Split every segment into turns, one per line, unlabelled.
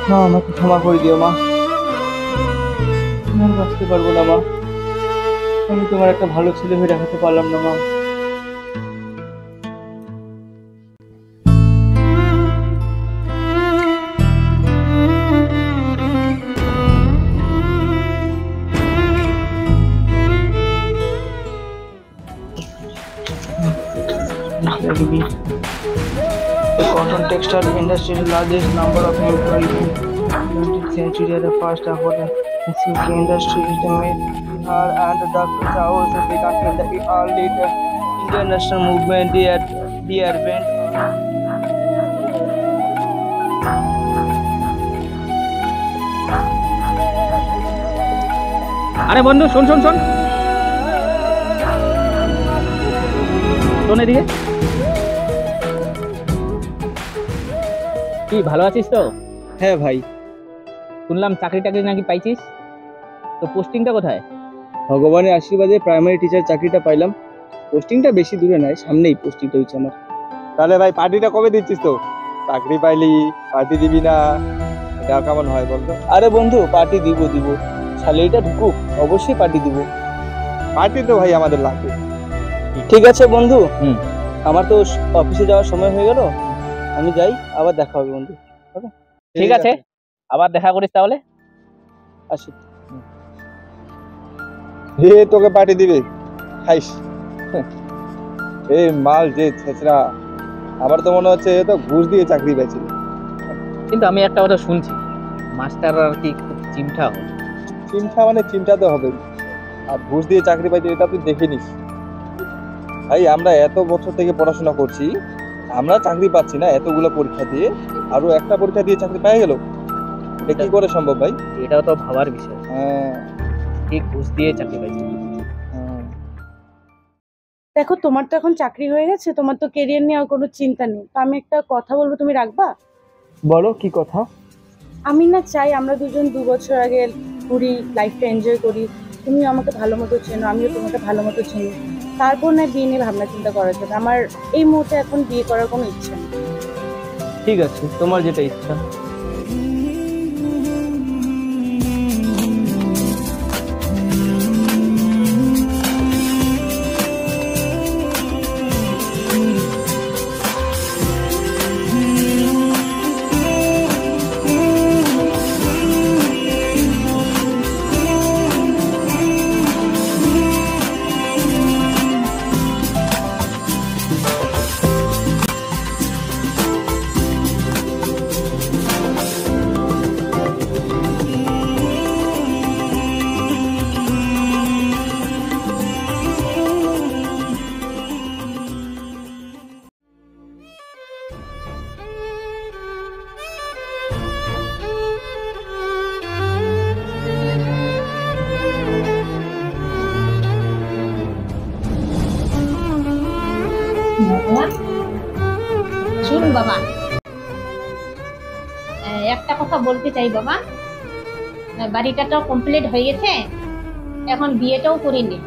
মা আমাকে ক্ষমা করে দিও মা, আমি আর বাঁচতে পারবো না মা, আমি তোমার একটা ভালো ছেলে হয়ে দেখাতে পারলাম না মা। The cotton textile industry is the largest number of employees in 20th century. The first of all, the silk industry is the made Bihar and the also began in the early Indian national movement. The advent
আরে বন্ধু শোন শোন শোন শোন এদিকে। কি ভালো আছিস তো?
হ্যাঁ ভাই,
শুনলাম চাকরি টাকরি নাকি পাইছিস, তো পোস্টিংটা কোথায়?
ভগবানের আশীর্বাদে প্রাইমারি টিচার চাকরিটা পাইলাম। পোস্টিংটা বেশি দূরে নয়, সামনেই পোস্টিংটা হয়েছে আমার।
তাহলে ভাই পার্টিটা কবে দিচ্ছিস? তো চাকরি পাইলি পার্টি দিবি না, এটা কেমন হয় বলতো?
আরে বন্ধু, পার্টি দিব দিব, স্যালারিটা ঢুকুক, অবশ্যই পার্টি দিব।
পার্টি তো ভাই আমাদের লাগবে।
ঠিক আছে বন্ধু, আমার তো অফিসে যাওয়ার সময় হয়ে গেল, আমি যাই, আবার দেখা হবে বন্ধু।
ঠিক আছে, আবার দেখা করিস তাহলে।
আসি।
হে তোকে পার্টি দিবে, খাইস। এই মাল যে ছেচরা, আমার তো মনে হচ্ছে এ তো ঘুষ দিয়ে চাকরি পেয়েছিল।
কিন্তু আমি একটা কথা শুনছি, মাস্টার আর কি খুব চিমঠা হয়।
চিমটা মানে চিমটা তো হবে, আর ঘুষ দিয়ে চাকরি পাইছে এটা তুই দেখে নিস। ভাই আমরা এত বছর থেকে পড়াশোনা করছি, আমরা চাকরি পাচ্ছি না এতগুলো পরীক্ষা দিয়ে, আরো একটা পরীক্ষা দিয়ে চাকরি পেয়ে গেল, এটা কি করে সম্ভব ভাই?
এটাও তো ভাবার বিষয়,
হ্যাঁ
ঠিক ঘুষ দিয়ে চাকরি পাইছে।
দেখো, তোমার তো এখন চাকরি হয়ে গেছে, তোমার তো কেরিয়ার নিয়ে আর কোনো চিন্তা নেই। তো আমি একটা কথা বলবো, তুমি রাখবা?
বলো কি কথা?
আমি না চাই আমরা দুজন 2 বছর আগে পুরি লাইফটা এনজয় করি। তুমি আমাকে ভালো মতো চেনো, আমিও তোমাকে ভালো মতো চিনি, তারপর না বিয়ে নিয়ে ভাবনা চিন্তা করা যাবে। আমার এই মুহূর্তে এখন বিয়ে করার কোনো ইচ্ছা নেই।
ঠিক আছে, তোমার যেটা ইচ্ছা।
শুনুন বাবা, একটা কথা বলতে চাই বাবা। বাড়িটা তো কমপ্লিট হয়ে গেছে, এখন বিয়েটাও করিনি।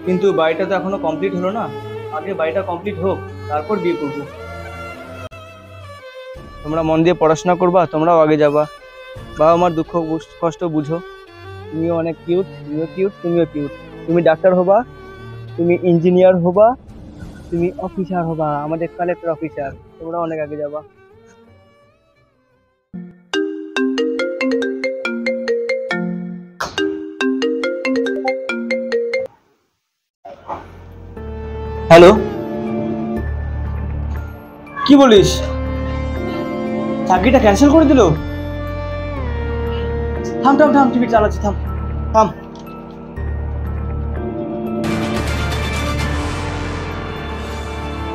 কিন্তু বাড়িটা তো এখনো কমপ্লিট হলো না, আগে বাড়িটা কমপ্লিট হোক, তারপর বিয়ে করবো। তোমরা মন দিয়ে পড়াশোনা করবা, তোমরাও আগে যাবা, বাবা মার দুঃখ কষ্ট বুঝো। তুমিও অনেক কিউট, তুমিও কিউট, তুমিও কিউট। তুমি ডাক্তার হবা, তুমি ইঞ্জিনিয়ার হবা, তুমি অফিসার হবা, আমাদের কালেক্টর অফিসার। তোমরা অনেক আগে যাবা। হ্যালো, কি বলিস? চাকরিটা ক্যান্সেল করে দিল? থাম থাম থাম, টিকিট চালাচ্ছি, থাম থাম।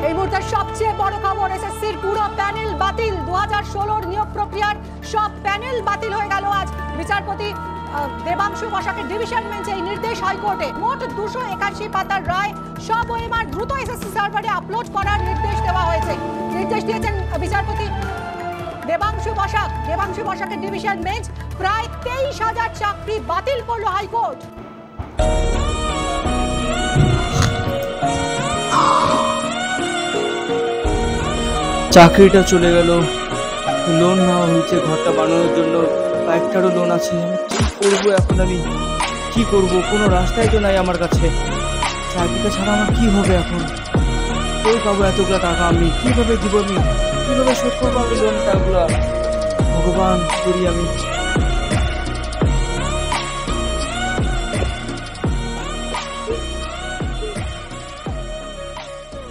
এই মুহূর্তের সবচেয়ে বড় খবর, এসএসসির পুরো প্যানেল বাতিল। 2016 নিয়োগ প্রক্রিয়ার সব প্যানেল বাতিল হয়ে গেল আজ। বিচারপতি দেবাংশু বসাকের ডিভিশন বেঞ্চে এই নির্দেশ হাইকোর্টে। মোট 281 পাতার রায় সব ওএমআর দ্রুত এসএসসি সার্ভারে আপলোড করার নির্দেশ দেওয়া হয়েছে। নির্দেশ দিয়েছেন বিচারপতি দেবাংশু বসাকের ডিভিশন বেঞ্চ। প্রায় 23,000 চাকরি বাতিল করলো হাইকোর্ট।
চাকরিটা চলে গেল, লোন নেওয়া হয়েছে ঘরটা বানানোর জন্য, বাইকটারও লোন আছে। কি করবো এখন আমি, কি করব? কোনো রাস্তাই তো নাই আমার কাছে। চাকরিটা ছাড়া আমার কি হবে এখন? কই পাবো এতগুলো টাকা? আমি কিভাবে দিব? আমি কিভাবে শোধ করবো আমি লোন টাকাগুলো? ভগবান, করি আমি।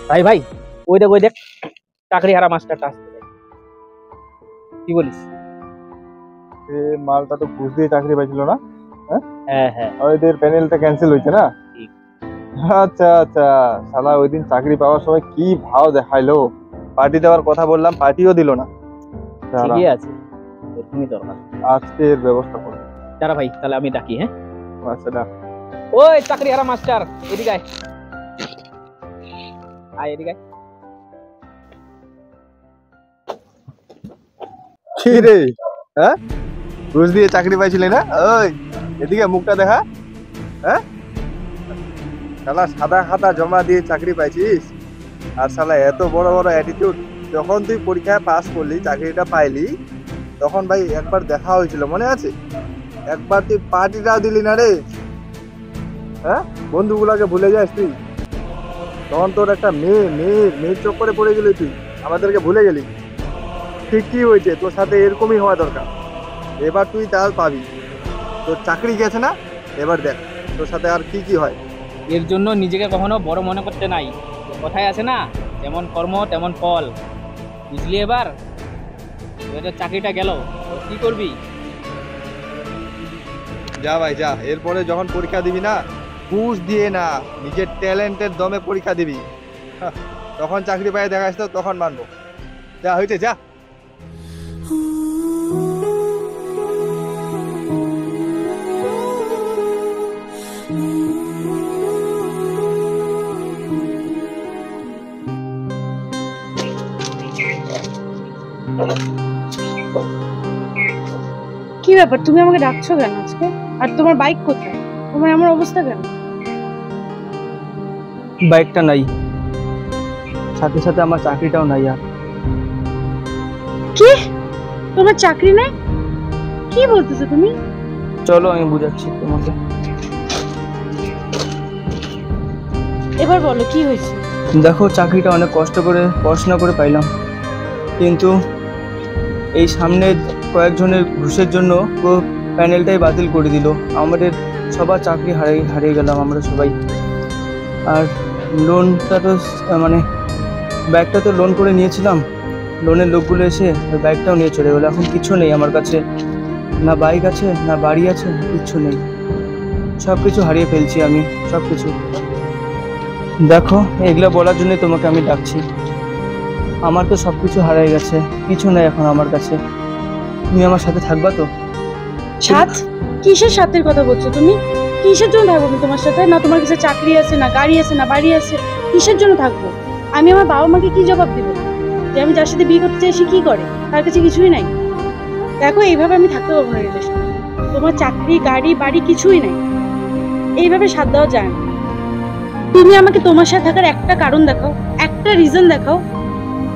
ভাই ভাই, ওই দেখ চাকরি হারা মাস্টারটা আসছে। কি বলিস?
এ মালটা তো ঘুষ দিয়ে চাকরি পাইছিল না?
হ্যাঁ হ্যাঁ,
আর এদের প্যানেলটা ক্যান্সেল হয়েছে না?
ঠিক।
আচ্ছা আচ্ছা, শালা ওই দিন চাকরি পাওয়ার সময় কি ভাও দেখাইলো, পার্টি দেওয়ার কথা বললাম, পার্টিও দিল না। দাঁড়া,
ঠিকই আছে, এরকমই দরকার।
আজকের ব্যবস্থা করো।
দাঁড়া ভাই, তাহলে আমি ডাকি। হ্যাঁ,
আচ্ছা ডাক।
ওই চাকরি হারা মাস্টার, এদিকে আয়। আয় এদিকে আয়।
কি রে, হ্যাঁ ঘুষ দিয়ে চাকরি পাইছিলি না? ওই এদিকে মুখটা দেখা। হ্যাঁ শালা সাদা খাতা জমা দিয়ে চাকরি পাইছিস, আর শালা এত বড় বড় অ্যাটিটিউড। যখন তুই পরীক্ষায় পাস করলি, চাকরিটা পাইলি, তখন ভাই একবার দেখা হয়েছিল, মনে আছে? একবার তুই পার্টিটাও দিলি না রে। হ্যাঁ, বন্ধুগুলাকে ভুলে যাস তুই? তখন তোর একটা মেয়ের চক্করে পড়ে গেলি, তুই আমাদেরকে ভুলে গেলি। ঠিক কি হয়েছে, তোর সাথে এরকমই হওয়া দরকার। এবার তুই তার পাবি, তোর চাকরি গেছে না? এবার দেখ তোর সাথে আর কি কি হয়।
এর জন্য নিজেকে কখনো বড় মনে করতে নাই। কথায় আছে না, যেমন কর্ম তেমন ফল। বুঝলি? এবার চাকরিটা গেল, কি করবি?
যা ভাই যা, এরপরে যখন পরীক্ষা দিবি না, ঘুষ দিয়ে না, নিজের ট্যালেন্টের দমে পরীক্ষা দিবি। তখন চাকরি পাই দেখাস তো, তখন মানবো। যা হয়েছে যা।
কি ব্যাপার, তুমি আমাকে ডাকছো কেন আজকে? আর তোমার বাইক কোথায়? তোমার আমার অবস্থা কেন?
বাইকটা নাই, সাথে সাথে আমার চাকরিটাও নাই। আর
কি, তোমার চাকরি নাই? কি বলতেছো তুমি?
চলো আমি বুঝাচ্ছি তোমাকে।
এবার বলো কি হয়েছে?
দেখো, চাকরিটা অনেক কষ্ট করে পড়াশোনা করে পাইলাম, কিন্তু এই সামনে কয়েকজনের ঘুষের জন্য পুরো প্যানেলটাই বাতিল করে দিল। আমাদের সবার চাকরি হারিয়ে গেলাম আমরা সবাই। আর লোনটা তো মানে ব্যাগটা তো লোন করে নিয়েছিলাম, লোনের লোকগুলো এসে ওই ব্যাগটাও নিয়ে চলে গেলো। এখন কিছু নেই আমার কাছে, না বাইক আছে, না বাড়ি আছে, কিচ্ছু নেই। সব কিছু হারিয়ে ফেলছি আমি, সব কিছু। দেখো, এগুলো বলার জন্যই তোমাকে আমি ডাকছি। আমার তো সব কিছু হারিয়ে গেছে, কিছু নেই এখন আমার কাছে। তুমি আমার সাথে থাকবা তো?
সাথ? কিসের সাথের কথা বলছো তুমি? কিসের জন্য থাকবো আমি তোমার সাথে? না তোমার কাছে চাকরি আছে, না গাড়ি আছে, না বাড়ি আছে, কিসের জন্য থাকবো? আমি আমার বাবা মাকে কি জবাব দিব যে আমি যার সাথে বিয়ে করতে চাই সে কি করে? তার কাছে কিছুই নাই। দেখো, এইভাবে আমি থাকতে পারবো না রিলেশন। তোমার চাকরি গাড়ি বাড়ি কিছুই নাই, এইভাবে সাথ দেওয়া যায় না। তুমি আমাকে তোমার সাথে থাকার একটা কারণ দেখাও, একটা রিজন দেখাও,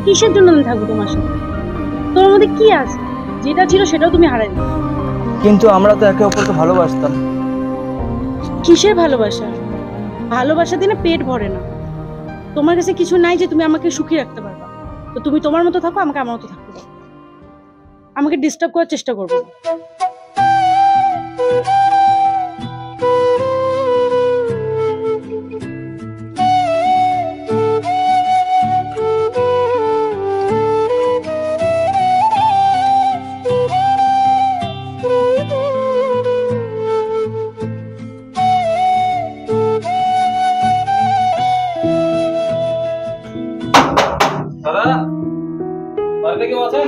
কিসের জন্য আমি থাকবো তোমার সাথে? তোমার মধ্যে কি আছে? যেটা ছিল সেটাও তুমি হারাই দিলে।
কিন্তু আমরা তো একে অপরকে ভালোবাসতাম।
কিসের ভালোবাসা? ভালোবাসা দিনে পেট ভরে না। তোমার কাছে কিছু নাই যে তুমি আমাকে সুখী রাখতে পারবা। তো তুমি তোমার মতো থাকো, আমাকে আমার মতো থাকতে দাও। আমাকে ডিস্টার্ব করার চেষ্টা করবে না।
দাদা, বাড়িতে কেউ আছেন?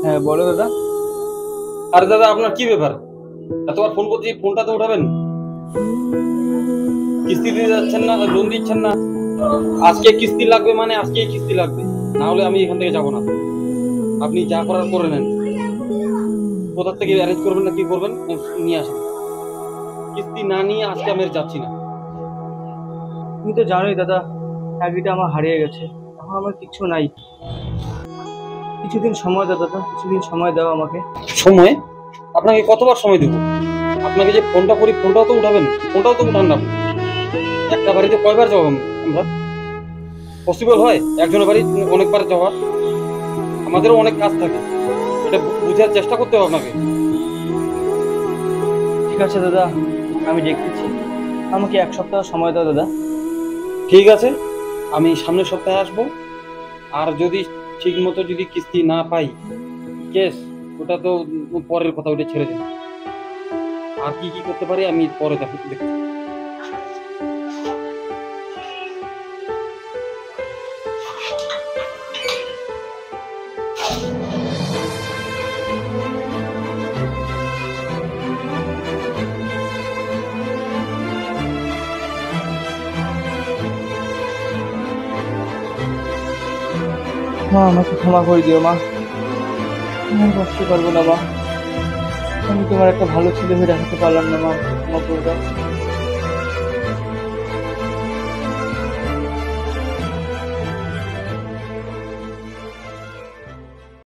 হ্যাঁ বলো দাদা।
আরে দাদা, আপনার কি ব্যাপার? এতবার ফোন করছি, ফোনটা তো উঠাবেন। কিস্তি দিতে যাচ্ছেন না, লোন দিচ্ছেন না। আজকে কিস্তি লাগবে মানে আজকেই কিস্তি লাগবে, না হলে আমি এখান থেকে যাবো না। আপনি যা করার করে নেন। কোথা থেকে অ্যারেঞ্জ করবেন না কি করবেন নিয়ে আসেন। কিস্তি না নিয়ে আজকে আমি আর যাচ্ছি না।
তুমি তো জানোই দাদা, চাকরিটা আমার হারিয়ে গেছে, এখন আমার কিচ্ছু নাই। কিছুদিন সময় দাও দাদা, কিছুদিন সময় দাও আমাকে।
সময়? আপনাকে কতবার সময় দেবো? আপনাকে যে ফোনটা করি ফোনটাও তো উঠাবেন, ফোনটাও তো উঠান না। একটা বাড়িতে কয়বার যাবো আমরা? পসিবল হয় একজনের বাড়ি অনেকবার যাওয়া? আমাদেরও অনেক কাজ থাকে, এটা বুঝার চেষ্টা করতে হবে আপনাকে।
ঠিক আছে দাদা, আমি দেখতেছি, আমাকে 1 সপ্তাহ সময় দাও দাদা।
ঠিক আছে, আমি সামনের সপ্তাহে আসবো। আর যদি ঠিক মতো যদি কিস্তি না পাই, কেস ওটা তো পরের কথা, ওটা ছেড়ে দিন। আর কি কি করতে পারি আমি পরে দেখছি।
মা, আমাকে ক্ষমা করে দিও মা, আমি আর বাঁচতে পারবো না মা। আমি তোমার একটা ভালো ছেলে হয়ে দেখাতে পারলাম না মা, ক্ষমা করে দাও।